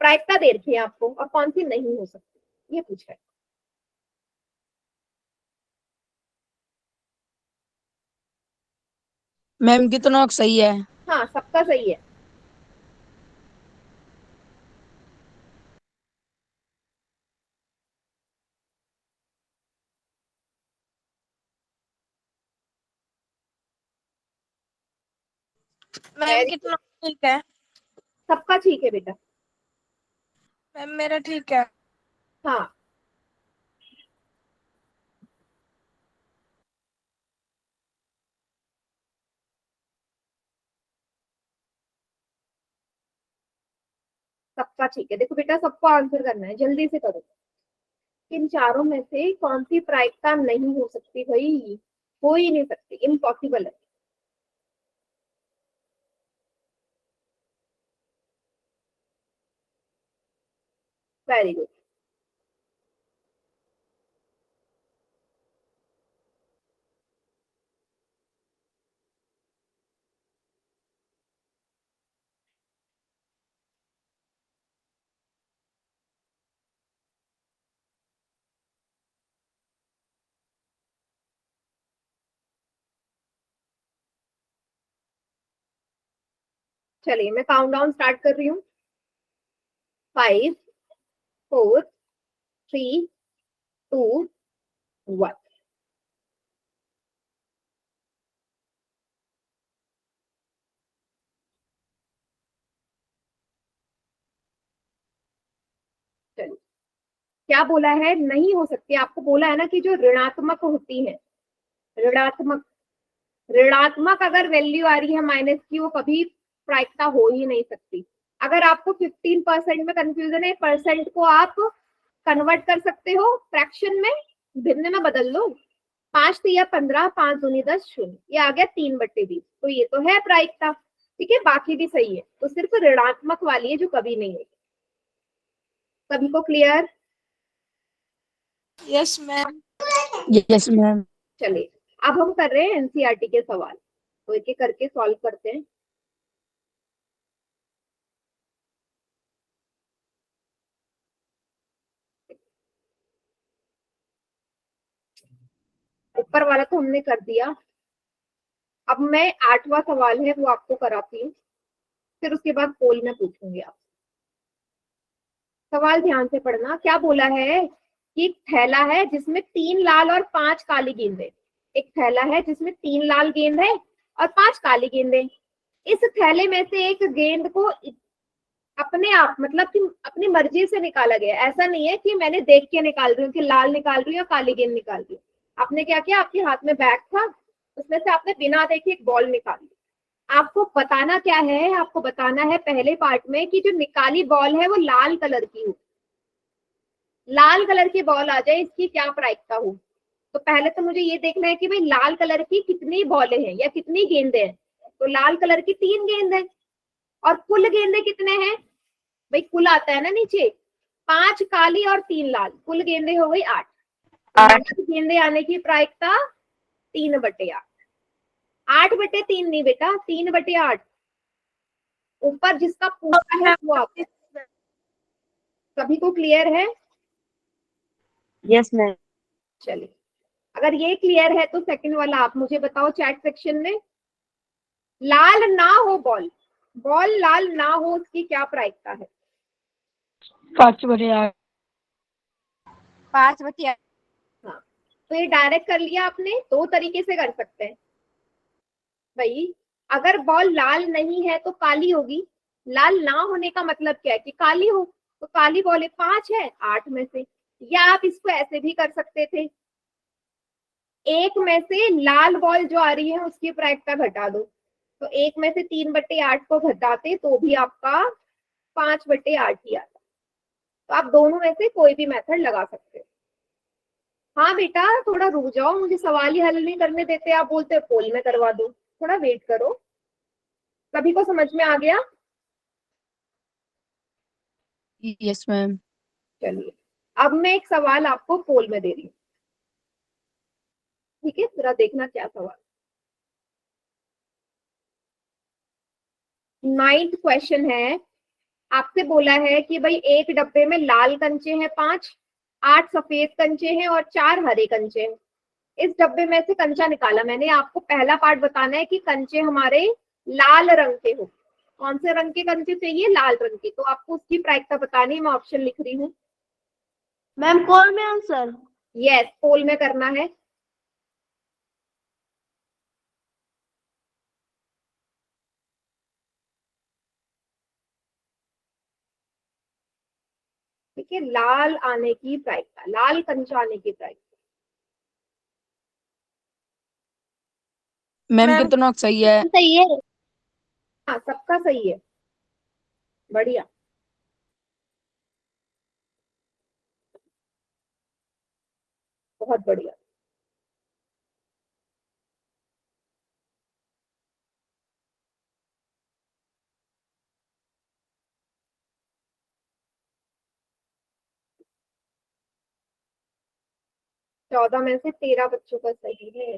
Speaker 1: प्रायिकता दे रखी है आपको और कौन सी नहीं हो सकती, ये पूछा है।
Speaker 5: मैम कितना सही है?
Speaker 1: हाँ, सबका सही है।
Speaker 2: मैम कितना ठीक है?
Speaker 1: सबका ठीक है बेटा।
Speaker 2: मैम मेरा ठीक है।
Speaker 1: हाँ, सबका ठीक है। देखो बेटा, सबको आंसर करना है, जल्दी से करो। इन चारों में से कौन सी प्रायिकता नहीं हो सकती भाई, हो ही नहीं सकती, इम्पॉसिबल है। Very good. चलिए मैं काउंटडाउन स्टार्ट कर रही हूँ। 5, 4, 3, 2, 1। चलिए, क्या बोला है, नहीं हो सकती। आपको बोला है ना कि जो ऋणात्मक होती है, ऋणात्मक, ऋणात्मक अगर वैल्यू आ रही है माइनस की, वो कभी प्रायिकता हो ही नहीं सकती। अगर आपको 15% में कंफ्यूजन है, परसेंट को आप कन्वर्ट कर सकते हो फ्रैक्शन में, भिन्न में बदल लो। 5 3 15, 5 दूनी 10, 0, ये आ गया 3/20। तो ये तो है प्रायिकता। ठीक है, बाकी भी सही है, तो सिर्फ ऋणात्मक वाली है जो कभी नहीं है। सभी को clear?
Speaker 2: Yes ma'am.
Speaker 5: Yes ma'am.
Speaker 1: चलिए अब हम कर रहे हैं एनसीईआरटी के सवाल, तो एक एक करके सॉल्व करते हैं। ऊपर वाला तो हमने कर दिया, अब मैं 8वां सवाल है वो आपको कराती हूँ, फिर उसके बाद पोल में पूछूंगी आप। सवाल ध्यान से पढ़ना। क्या बोला है कि एक थैला है जिसमें 3 लाल और 5 काली गेंदें। एक थैला है जिसमें 3 लाल गेंद है और 5 काली गेंदें। इस थैले में से एक गेंद को अपने आप, मतलब कि अपनी मर्जी से निकाला गया। ऐसा नहीं है कि मैंने देख के निकाल रही हूँ कि लाल निकाल रही हूँ या काली गेंद निकाल रही हूँ। आपने क्या किया, आपके हाथ में बैग था, उसमें से आपने बिना देखे एक बॉल निकाली। आपको बताना क्या है, आपको बताना है पहले पार्ट में कि जो निकाली बॉल है वो लाल कलर की हो, लाल कलर की बॉल आ जाए, इसकी क्या प्रायिकता हो। तो पहले तो मुझे ये देखना है कि भाई लाल कलर की कितनी बॉलें हैं या कितनी गेंदें हैं। तो लाल कलर की 3 गेंद है और कुल गेंदें कितने हैं भाई, कुल आता है ना नीचे, 5 काली और 3 लाल, कुल गेंदें हो गई 8।
Speaker 3: 8
Speaker 1: गेंदें आने की प्रायिकता 3/8। 8/3 नहीं बेटा, 3/8। ऊपर जिसका पूरा है वो आता है। सभी को क्लियर है?
Speaker 3: Yes ma'am.
Speaker 1: चलिए, अगर ये क्लियर है तो सेकंड वाला आप मुझे बताओ चैट सेक्शन में। लाल ना हो बॉल, बॉल लाल ना हो, उसकी क्या प्रायिकता है?
Speaker 5: 5/8।
Speaker 3: 5/8।
Speaker 1: हाँ, तो ये डायरेक्ट कर लिया आपने। 2 तरीके से कर सकते हैं भाई। अगर बॉल लाल नहीं है तो काली होगी। लाल ना होने का मतलब क्या है कि काली हो, तो काली बॉल 5 है 8 में से। या आप इसको ऐसे भी कर सकते थे, 1 में से लाल बॉल जो आ रही है उसकी प्रायिकता घटा दो, तो 1 में से 3/8 को घटाते तो भी आपका 5/8 ही आता। तो आप दोनों में से कोई भी मेथड लगा सकते हो। हाँ बेटा, थोड़ा रुक जाओ, मुझे सवाल ही हल नहीं करने देते, आप बोलते हो पोल में करवा दो। थोड़ा वेट करो। सभी को समझ में आ गया?
Speaker 5: Yes ma'am.
Speaker 1: चलिए, अब मैं एक सवाल आपको पोल में दे रही हूँ, ठीक है? जरा देखना क्या सवाल। 9th क्वेश्चन है। आपसे बोला है कि भाई एक डब्बे में लाल कंचे हैं 5, 8 सफेद कंचे हैं और 4 हरे कंचे हैं। इस डब्बे में से कंचा निकाला। मैंने आपको पहला पार्ट बताना है कि कंचे हमारे लाल रंग के हो। कौन से रंग के कंचे चाहिए? लाल रंग के। तो आपको उसकी प्रायिकता बतानी है। मैं ऑप्शन लिख रही हूँ।
Speaker 2: मैम कॉल में आंसर।
Speaker 1: यस, पोल में करना है। ठीक है, लाल आने की प्रायिकता, लाल कंचा आने की प्रायिकता।
Speaker 5: मैम
Speaker 2: मैम
Speaker 5: कितना सही है?
Speaker 2: सही है।
Speaker 1: हाँ, सबका सही है, बढ़िया। बहुत बढ़िया। चौदह में से 13 बच्चों का सही है।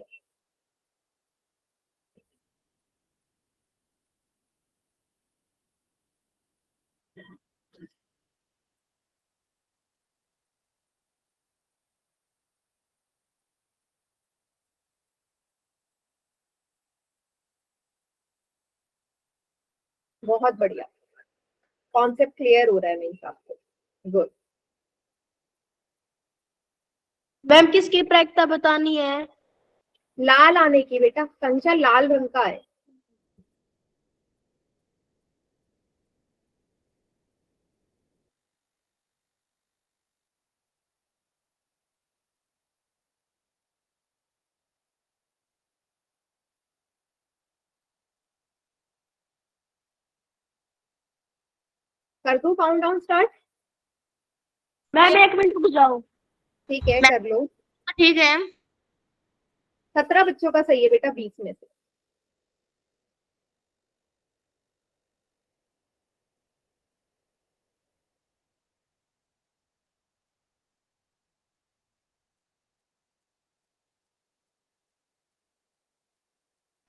Speaker 1: बहुत बढ़िया, कॉन्सेप्ट क्लियर हो रहा है मेरे हिसाब से। गुड।
Speaker 2: मैम किसकी प्रायिकता बतानी है?
Speaker 1: लाल आने की बेटा, कंचा लाल रंग का है। कर दूं count down start?
Speaker 2: Ma'am 1 minute रुक जाओ।
Speaker 1: ठीक है, कर लो।
Speaker 2: ठीक है।
Speaker 1: 17 बच्चों का सही है बेटा 20 में से।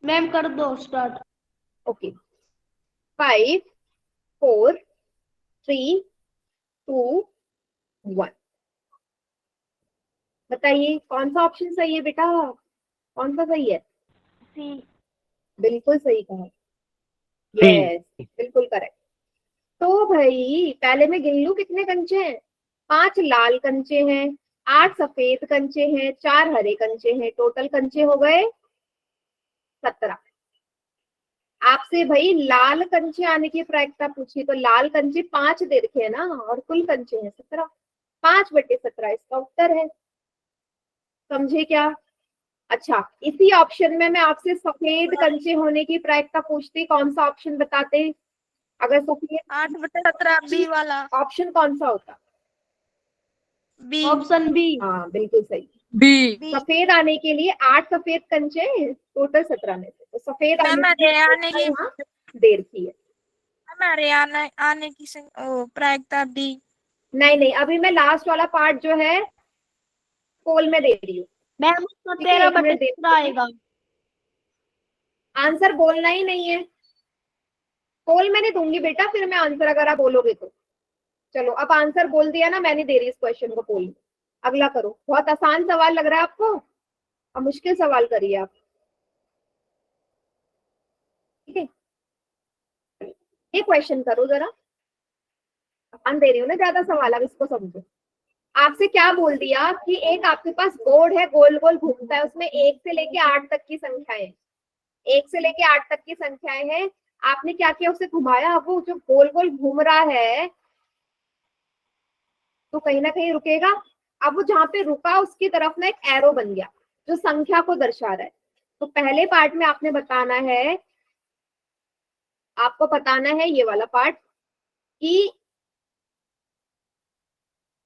Speaker 2: मैम कर दो स्टार्ट।
Speaker 1: ओके, 5 4 3 2 1। बताइए कौन सा ऑप्शन सही है बेटा? कौन सा सही है?
Speaker 2: सी।
Speaker 1: बिल्कुल सही कहा। यस, बिल्कुल करेक्ट। तो भाई पहले मैं गिन लूं कितने कंचे हैं। 5 लाल कंचे हैं, 8 सफेद कंचे हैं, 4 हरे कंचे हैं। टोटल कंचे हो गए 17। आपसे भाई लाल कंचे आने की प्रायिकता पूछी, तो लाल कंचे 5 दे रखे हैं ना, और कुल कंचे हैं 17। 5/17 इसका उत्तर है। समझे क्या? अच्छा, इसी ऑप्शन में मैं आपसे सफेद कंचे होने की प्रायिकता पूछती, कौन सा ऑप्शन बताते? अगर सफेद
Speaker 2: 8/17 बी वाला।
Speaker 1: ऑप्शन कौन सा होता?
Speaker 2: बी। Option B.
Speaker 1: हाँ, बिल्कुल सही।
Speaker 5: B.
Speaker 1: सफेद आने के लिए 8 सफेद कंचे टोटल 17 में से, तो सफेद
Speaker 2: मैम
Speaker 1: आने के लिए
Speaker 2: आने की
Speaker 1: यहाँ देर की है।
Speaker 2: हमारे आने की प्रायिकता डी।
Speaker 1: नहीं नहीं, अभी मैं लास्ट वाला पार्ट जो है पोल में दे रही हूँ।
Speaker 2: मैम उसका
Speaker 1: ठीक है,
Speaker 2: 13
Speaker 1: एक
Speaker 2: बटे
Speaker 1: मिनट दे,
Speaker 2: 17 आएगा।
Speaker 1: आंसर बोलना ही नहीं है, पोल में नहीं दूंगी बेटा फिर मैं आंसर, अगर आप बोलोगे तो। चलो अब आंसर बोल दिया ना, मैं नहीं दे रही इस क्वेश्चन को पोल में। अगला करो, बहुत आसान सवाल लग रहा है आपको, अब मुश्किल सवाल करिए आप। ठीक है, ये क्वेश्चन करो जरा, आसान दे रही हूँ ना ज्यादा सवाल, अब इसको समझो। आपसे क्या बोल दिया कि एक आपके पास बोर्ड है, गोल गोल घूमता है, उसमें 1 से लेके 8 तक की संख्याएं, 1 से लेके 8 तक की संख्याएं हैं। आपने क्या किया, उसे घुमाया, अब वो जो गोल गोल घूम रहा है तो कहीं ना कहीं रुकेगा। अब वो जहां पे रुका उसकी तरफ ना एक एरो बन गया जो संख्या को दर्शा रहा है। तो पहले पार्ट में आपने बताना है, आपको बताना है ये वाला पार्ट कि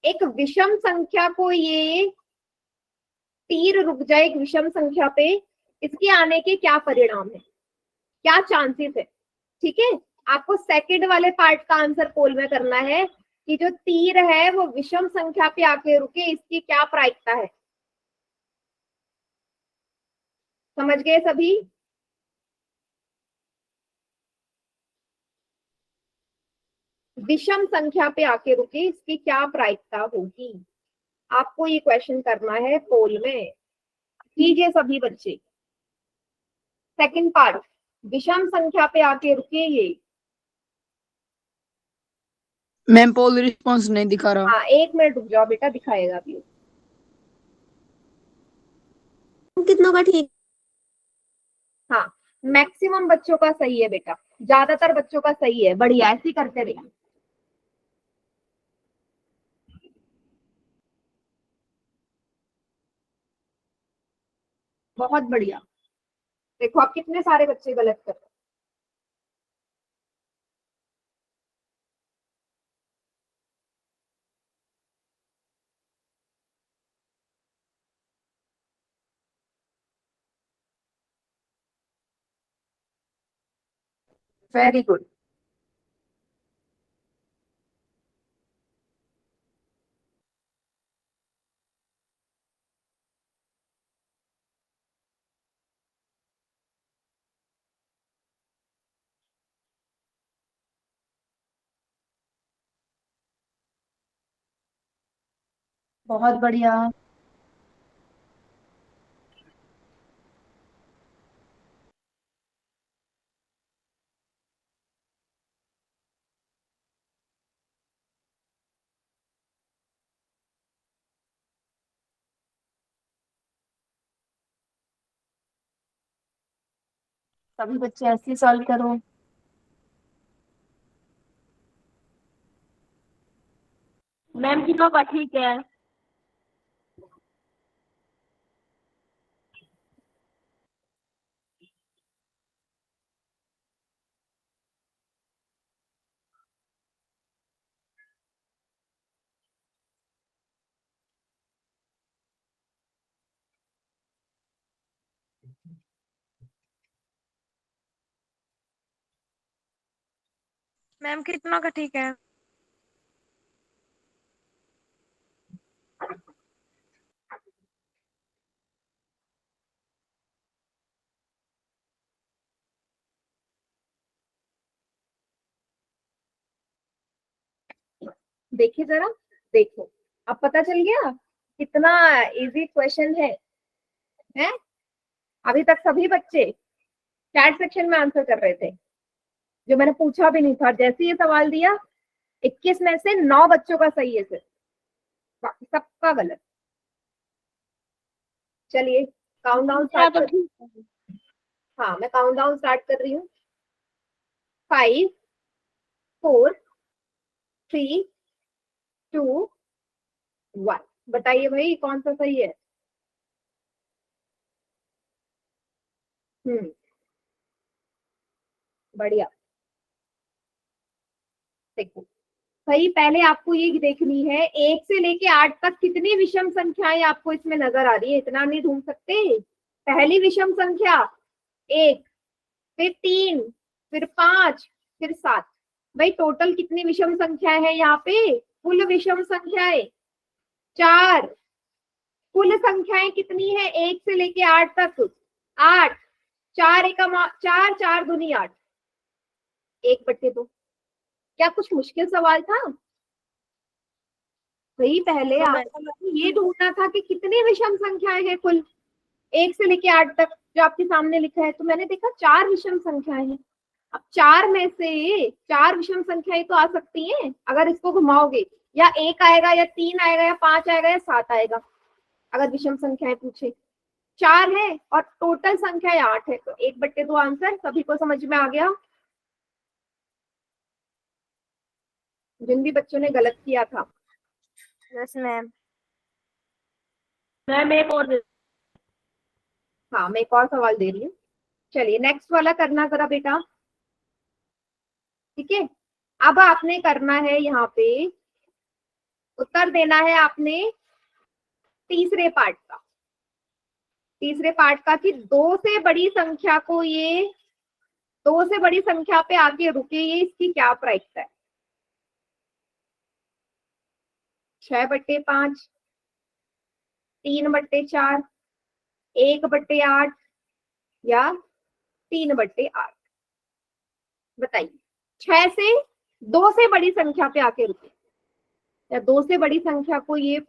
Speaker 1: एक विषम संख्या को, ये तीर रुक जाए एक विषम संख्या पे, इसके आने के क्या परिणाम है, क्या चांसेस है। ठीक है, आपको सेकंड वाले पार्ट का आंसर पोल में करना है कि जो तीर है वो विषम संख्या पे आके रुके, इसकी क्या प्रायिकता है। समझ गए सभी? विषम संख्या पे आके रुके, इसकी क्या प्रायिकता होगी, आपको ये क्वेश्चन करना है पोल में। कीजिए सभी बच्चे। सेकंड पार्ट, विषम संख्या पे आके रुके ये।
Speaker 5: मैम पोल रिस्पॉन्स नहीं दिखा रहा।
Speaker 1: हाँ 1 मिनट रुक जाओ बेटा, दिखाएगा अभी।
Speaker 2: कितनों का ठीक?
Speaker 1: हाँ, मैक्सिमम बच्चों का सही है बेटा, ज्यादातर बच्चों का सही है, बढ़िया, ऐसे ही करते रहिए। बहुत बढ़िया, देखो आप कितने सारे बच्चे गलत कर रहे हैं। Very good. बहुत बढ़िया। सभी बच्चे ऐसे ही सॉल्व करो।
Speaker 2: मैम कितनों का ठीक है? मैम कितनों का ठीक है?
Speaker 1: देखिए जरा, देखो अब पता चल गया कितना इजी क्वेश्चन है? अभी तक सभी बच्चे चैट सेक्शन में आंसर कर रहे थे, जो मैंने पूछा भी नहीं था, जैसे ये सवाल दिया 21 में से 9 बच्चों का सही है सिर्फ, बाकी सबका गलत। चलिए काउंटडाउन स्टार्ट कर,
Speaker 2: ठीक है।
Speaker 1: हाँ मैं काउंटडाउन स्टार्ट कर रही हूँ। 5 4 3 2 1। बताइए भाई कौन सा सही है? बढ़िया। देखो भाई पहले आपको ये देखनी है 1 से लेके 8 तक कितनी विषम संख्याएं आपको इसमें नजर आ रही है, इतना नहीं ढूंढ सकते। पहली विषम संख्या 1, फिर 3, फिर 5, फिर 7। भाई टोटल कितनी विषम संख्याएं हैं यहाँ पे? कुल विषम संख्याएं 4। कुल संख्याएं कितनी है 1 से लेके 8 तक? 8। 4 एकम 4, 4 दूनी 8, 1/2। क्या कुछ मुश्किल सवाल था? भाई पहले आपको ये ढूंढना था कि कितनी विषम संख्याएं हैं कुल 1 से लेके 8 तक, जो आपके सामने लिखा है। तो मैंने देखा 4 विषम संख्याएं हैं। अब 4 में से 4 विषम संख्याएं तो आ सकती हैं अगर इसको घुमाओगे, या 1 आएगा, या 3 आएगा, या 5 आएगा, या 7 आएगा। अगर विषम संख्याएं पूछे 4 है और टोटल संख्या 8 है, तो 1/2 आंसर। सभी को समझ में आ गया? जिन भी बच्चों ने गलत किया था।
Speaker 3: Yes ma'am.
Speaker 2: मैम एक और
Speaker 1: हाँ, मैं एक और सवाल दे रही हूँ। चलिए नेक्स्ट वाला करना जरा बेटा, ठीक है। अब आपने करना है यहाँ पे, उत्तर देना है आपने तीसरे पार्ट का। तीसरे पार्ट का कि 2 से बड़ी संख्या को ये 2 से बड़ी संख्या पे आके रुके, ये इसकी क्या प्रायिकता है? 6/5, 3/4, 1/8 या 3/8? बताइए। 6 से 2 से बड़ी संख्या पे आके रुके, या 2 से बड़ी संख्या को ये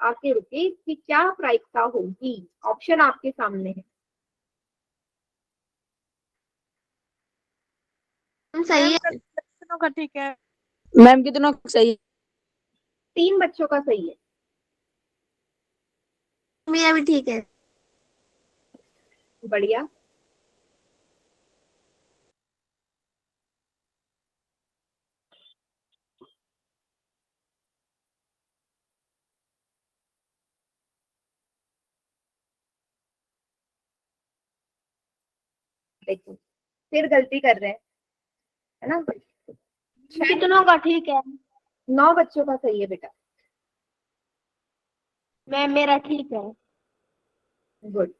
Speaker 1: आके रुके, इसकी क्या प्रायिकता होगी? ऑप्शन आपके सामने है।
Speaker 2: सही है, दोनों का ठीक है।
Speaker 5: मैम कितना सही है?
Speaker 1: 3 बच्चों का सही है।
Speaker 2: मेरा भी ठीक है।
Speaker 1: बढ़िया। देखो फिर गलती कर रहे हैं, है ना?
Speaker 2: कितनों का ठीक है?
Speaker 1: 9 बच्चों का सही है बेटा।
Speaker 2: मैम मेरा ठीक है।
Speaker 1: Good.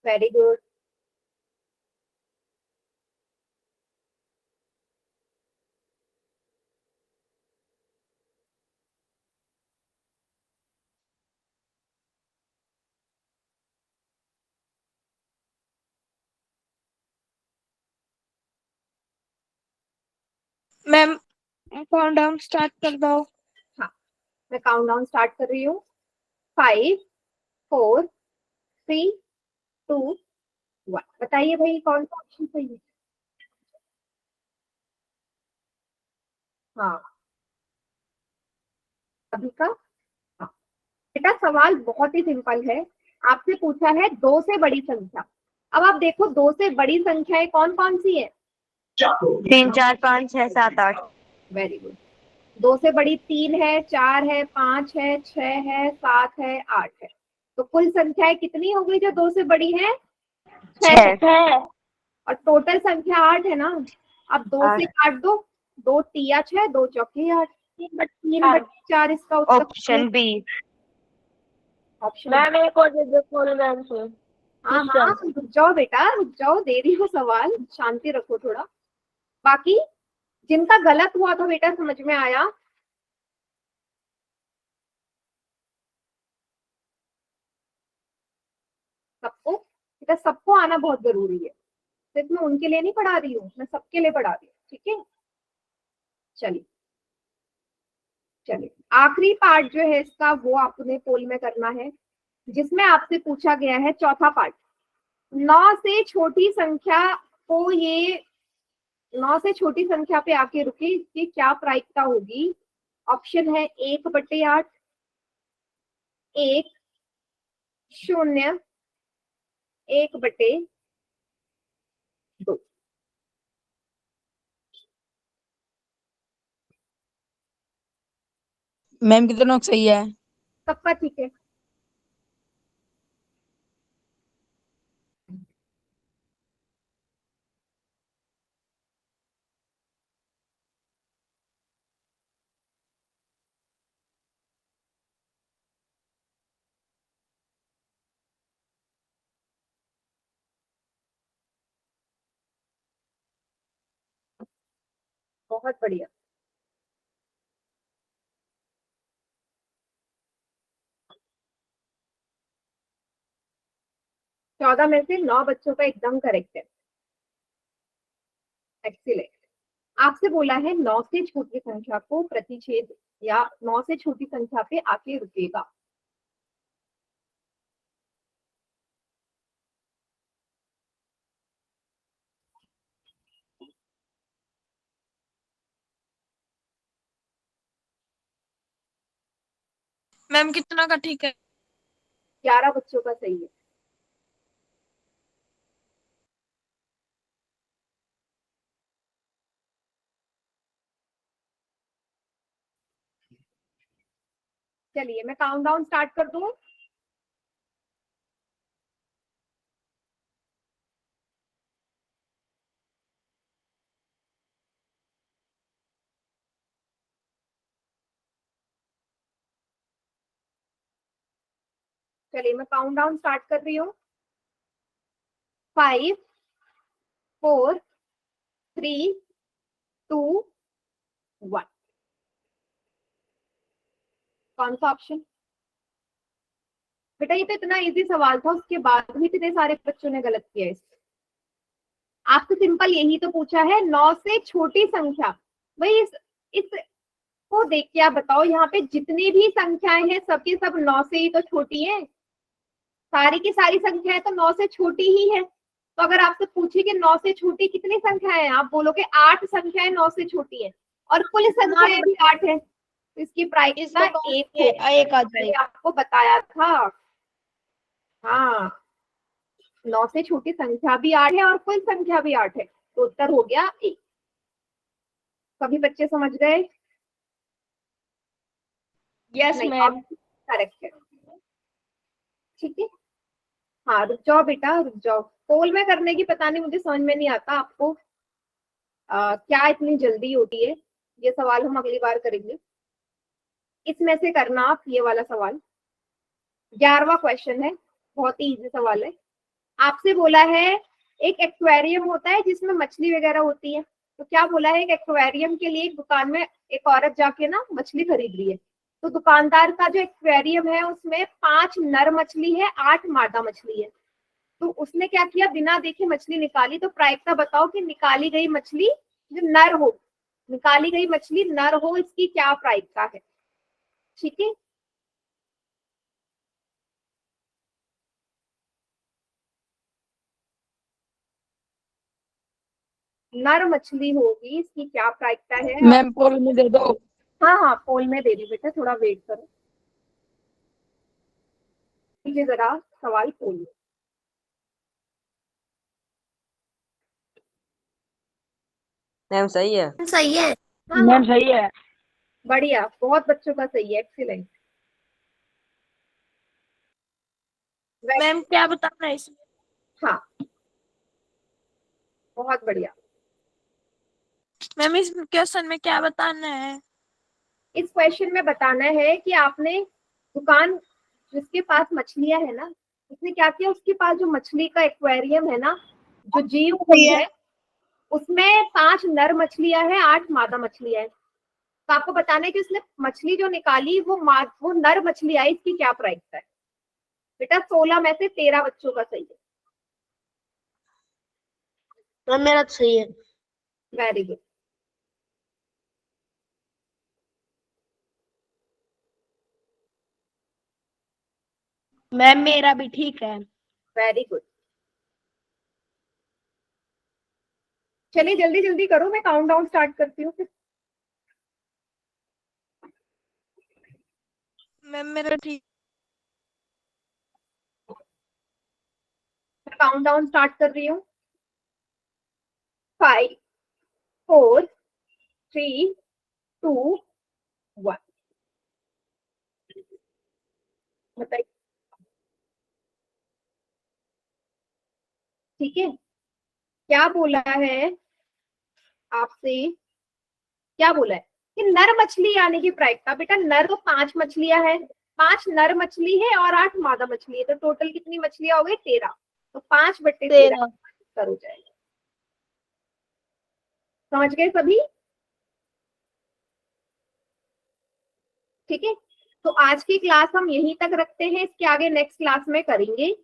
Speaker 1: Very good.
Speaker 2: Ma'am count down start कर दो।
Speaker 1: हाँ, मैं काउंट डाउन स्टार्ट कर रही हूँ। 5, 4, 3, 2, 1। बताइए भाई कौन सा ऑप्शन सही है? हाँ, अभी का। हाँ बेटा, सवाल बहुत ही सिंपल है। आपसे पूछा है 2 से बड़ी संख्या। अब आप देखो 2 से बड़ी संख्याएं कौन कौन सी है?
Speaker 3: 3, 4, 5, 6, 7, 8।
Speaker 1: Very good. 2 से बड़ी 3 है, 4 है, 5 है, 6 है, 7 है, 8 है। तो कुल संख्याएं कितनी हो गई जो 2 से बड़ी है? 6।
Speaker 3: 6।
Speaker 1: और टोटल संख्या 8 है ना। अब 2 से
Speaker 3: 8।
Speaker 1: काट दो, 2 तिया 6, 2 चौके 8, 3/4 इसका उत्तर।
Speaker 3: Option B.
Speaker 1: ऑप्शन।
Speaker 2: मैम एक और दे दो फुल मैम से।
Speaker 1: हाँ हाँ, रुक जाओ बेटा, रुक जाओ, दे रही हो सवाल, शांति रखो थोड़ा। बाकी जिनका गलत हुआ था बेटा, समझ में आया? सबको बेटा, सबको आना बहुत जरूरी है। सिर्फ मैं उनके लिए नहीं पढ़ा रही हूँ, मैं सबके लिए पढ़ा रही हूँ, ठीक है? चलिए चलिए, आखिरी पार्ट जो है इसका, वो आपने पोल में करना है, जिसमें आपसे पूछा गया है चौथा पार्ट। 9 से छोटी संख्या को ये 9 से छोटी संख्या पे आके रुके, इसकी क्या प्रायिकता होगी? ऑप्शन है 1/8, 1, 0, 1/2।
Speaker 5: मैम कितना सही है?
Speaker 1: सबका ठीक है? बहुत बढ़िया। चौदह में से 9 बच्चों का एकदम करेक्ट है। एक्सीलेंट। आपसे बोला है 9 से छोटी संख्या को प्रतिच्छेद या 9 से छोटी संख्या पे आके रुकेगा।
Speaker 2: मैम कितना का ठीक है?
Speaker 1: 11 बच्चों का सही है। चलिए मैं काउंटडाउन स्टार्ट कर दूं। चलिए मैं काउंटडाउन स्टार्ट कर रही हूँ। 5 4 3 2 1। कौन सा ऑप्शन? बेटा ये तो इतना इजी सवाल था, उसके बाद भी इतने सारे बच्चों ने गलत किया इसमें। आपसे सिंपल यही तो पूछा है, 9 से छोटी संख्या। भाई इस को देख के आप बताओ, यहाँ पे जितनी भी संख्याएं हैं सबकी सब 9 से ही तो छोटी है। सारी की सारी संख्याएं तो 9 से छोटी ही है। तो अगर आपसे पूछे कि 9 से छोटी कितनी संख्याएं हैं, आप बोलोगे 8 संख्याएं 9 से छोटी है और कुल संख्याएं भी 8 है। तो इसकी प्रायिकता एक
Speaker 5: आ
Speaker 1: मैंने आपको बताया था। हाँ, 9 से छोटी संख्या भी 8 है और कुल संख्या भी 8 है, तो उत्तर हो गया 1। सभी बच्चे समझ गए?
Speaker 2: यस
Speaker 1: नहीं,
Speaker 2: मैम।
Speaker 1: करेक्ट है। ठीक है। हाँ रुक जाओ बेटा, रुक जाओ। पोल में करने की पता नहीं, मुझे समझ में नहीं आता आपको क्या इतनी जल्दी होती है। ये सवाल हम अगली बार करेंगे। इसमें से करना आप ये वाला सवाल। 11वां क्वेश्चन है, बहुत ही इजी सवाल है। आपसे बोला है एक एक्वेरियम होता है जिसमें मछली वगैरह होती है। तो क्या बोला है, एक एक्वेरियम के लिए एक दुकान में एक औरत जाके ना मछली खरीद रही है। तो दुकानदार का जो एक्वेरियम है उसमें 5 नर मछली है, 8 मादा मछली है। तो उसने क्या किया, बिना देखे मछली निकाली। तो प्रायिकता बताओ कि निकाली गई मछली जो नर हो, निकाली गई मछली नर हो, इसकी क्या प्रायिकता है? ठीक है। नर मछली होगी, इसकी क्या प्रायिकता है?
Speaker 5: मैम पोल में दे दो।
Speaker 1: हाँ हाँ, पोल में दे दी बेटा, थोड़ा वेट करो। ये जरा सवाल पोल में।
Speaker 4: मैम सही है।
Speaker 2: सही है।
Speaker 1: हाँ
Speaker 5: मैम
Speaker 1: हाँ,
Speaker 5: सही है।
Speaker 1: बढ़िया, बहुत बच्चों का सही है, एक्सीलेंट।
Speaker 2: मैम क्या बताना है इसमें?
Speaker 1: हाँ, बहुत बढ़िया।
Speaker 2: मैम इस क्वेश्चन में क्या बताना है?
Speaker 1: इस क्वेश्चन में बताना है कि आपने दुकान जिसके पास मछलियां है ना, उसने क्या किया, उसके पास जो मछली का एक्वेरियम है ना, जो जीव कुंड है, उसमें 5 नर मछलियां हैं, 8 मादा मछलियां हैं। तो आपको बताना है कि उसने मछली जो निकाली वो नर मछली आई, इसकी क्या प्रायिकता है? बेटा 16 में से 13 बच्चों का सही है।
Speaker 2: मैम मेरा तो सही है।
Speaker 1: Very good.
Speaker 2: मैम मेरा भी ठीक है।
Speaker 1: Very good. चलिए जल्दी जल्दी करो, मैं काउंट डाउन स्टार्ट करती हूँ फिर।
Speaker 2: मैम मेरा ठीक।
Speaker 1: मैं काउंट डाउन स्टार्ट कर रही हूँ। 5 4 3 2 1। बताइए। ठीक है, क्या बोला है आपसे, क्या बोला है कि नर मछली आने की प्रायिकता। बेटा नर तो 5 मछलियां हैं, 5 नर मछली है और 8 मादा मछली है, तो टोटल कितनी मछलियां हो गई? 13। तो 5/13 उत्तर हो जाएगा। समझ गए सभी? ठीक है, तो आज की क्लास हम यहीं तक रखते हैं, इसके आगे नेक्स्ट क्लास में करेंगे।